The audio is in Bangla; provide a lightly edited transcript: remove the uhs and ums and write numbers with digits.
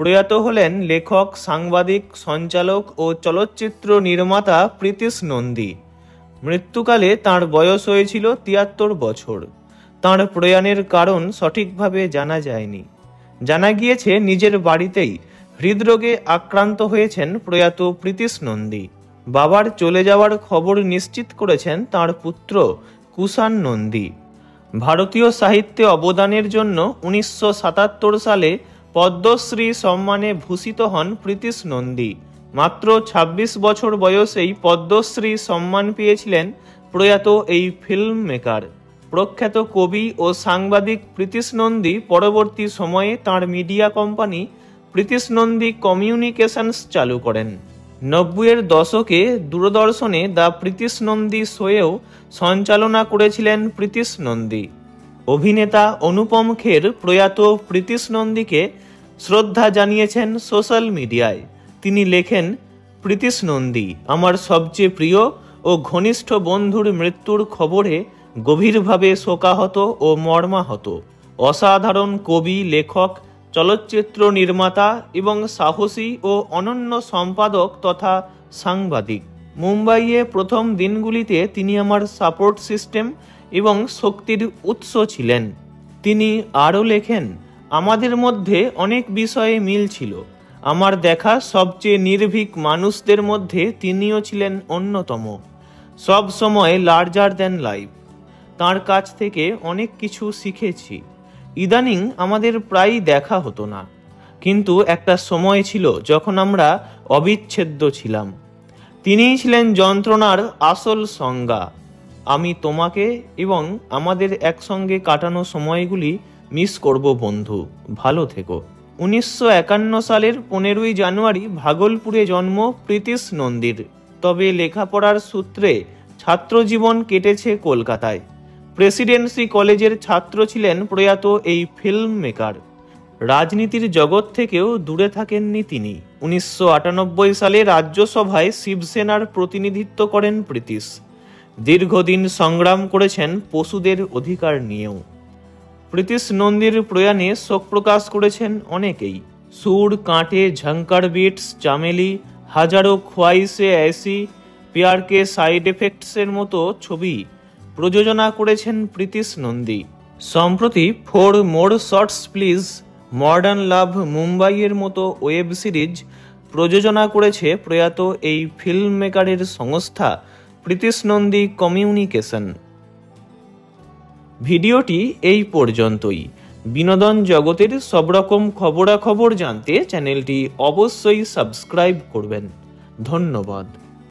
প্রয়াত হলেন লেখক, সাংবাদিক, সঞ্চালক ও চলচ্চিত্র নির্মাতা প্রীতিশ নন্দী। মৃত্যুকালে তাঁর বয়স হয়েছিল ৭৩ বছর। তাঁর প্রয়াণের কারণ সঠিকভাবে জানা যায়নি। জানা গিয়েছে নিজের বাড়িতেই হৃদরোগে আক্রান্ত হয়েছেন প্রয়াত প্রীতিশ নন্দী। বাবার চলে যাওয়ার খবর নিশ্চিত করেছেন তাঁর পুত্র কুষাণ নন্দী। ভারতীয় সাহিত্যে অবদানের জন্য ১৯৭৭ সালে পদ্মশ্রী সম্মানে ভূষিত হন প্রীতিশ নন্দী। মাত্র ২৬ বছর বয়সেই পদ্মশ্রী সম্মান পেয়েছিলেন প্রয়াত এই ফিল্ম মেকার। প্রখ্যাত কবি ও সাংবাদিক প্রীতিশ নন্দী পরবর্তী সময়ে তাঁর media company Pritish Nandi communications চালু করেন। ৯০-এর দশকে দূরদর্শনে দ্য প্রীতিশ নন্দী শোয়েও সঞ্চালনা করেছিলেন প্রীতিশ নন্দী। অভিনেতা অনুপম খের প্রয়াত প্রীতিশ নন্দীকে শ্রদ্ধা জানিয়েছেন সোশ্যাল মিডিয়ায়। তিনি লেখেন, প্রীতিশ নন্দী আমার সবচেয়ে প্রিয় ও ঘনিষ্ঠ বন্ধুর মৃত্যুর খবরে গভীরভাবে শোকাহত ও মর্মাহত। অসাধারণ কবি, লেখক, চলচ্চিত্র নির্মাতা এবং সাহসী ও অনন্য সম্পাদক তথা সাংবাদিক। মুম্বাইয়ে প্রথম দিনগুলিতে তিনি আমার সাপোর্ট সিস্টেম এবং শক্তির উৎস ছিলেন। তিনি আরও লেখেন, আমাদের মধ্যে অনেক বিষয়ে মিল ছিল। আমার দেখা সবচেয়ে নির্ভীক মানুষদের মধ্যে তিনিও ছিলেন অন্যতম। সব সময় লার্জার দ্যান লাইফ। তাঁর কাছ থেকে অনেক কিছু শিখেছি। ইদানিং আমাদের প্রায়ই দেখা হতো না, কিন্তু একটা সময় ছিল যখন আমরা অবিচ্ছেদ্য ছিলাম। তিনিই ছিলেন যন্ত্রণার আসল সংজ্ঞা। আমি তোমাকে এবং আমাদের একসঙ্গে কাটানো সময়গুলি মিস করব বন্ধু। ভালো থেকো। ১৯৫১ সালের ১৫ই জানুয়ারি ভাগলপুরে জন্ম প্রীতিশ নন্দীর। তবে লেখাপড়ার সূত্রে ছাত্রজীবন কেটেছে কলকাতায়। প্রেসিডেন্সি কলেজের ছাত্র ছিলেন প্রয়াত এই ফিল্ম মেকার। রাজনীতির জগৎ থেকেও দূরে থাকেননি তিনি। ১৯৯৮ সালে রাজ্যসভায় শিবসেনার প্রতিনিধিত্ব করেন প্রীতিশ। দীর্ঘদিন সংগ্রাম করেছেন পশুদের অধিকার নিয়েও। প্রীতিশ নন্দীর প্রয়াণে শোক প্রকাশ করেছেন অনেকেই। সুর, কাঁটে, ঝঙ্কার বিটস, চামেলি, হাজারো খ্বাইশে ऐसी, প্যার কে সাইড এফেক্টসের মতো ছবি প্রযোজনা করেছেন প্রীতিশ নন্দী। সম্প্রতি for more shorts please, modern love, মুম্বাইয়ের মতো ওয়েব সিরিজ প্রযোজনা করেছে প্রয়াত এই ফিল্ম মেকারের সংস্থা প্রীতিশ নন্দী কমিউনিকেশন। ভিডিওটি এই পর্যন্তই। বিনোদন জগতের সব রকম খবরাখবর জানতে চ্যানেলটি অবশ্যই সাবস্ক্রাইব করবেন। ধন্যবাদ।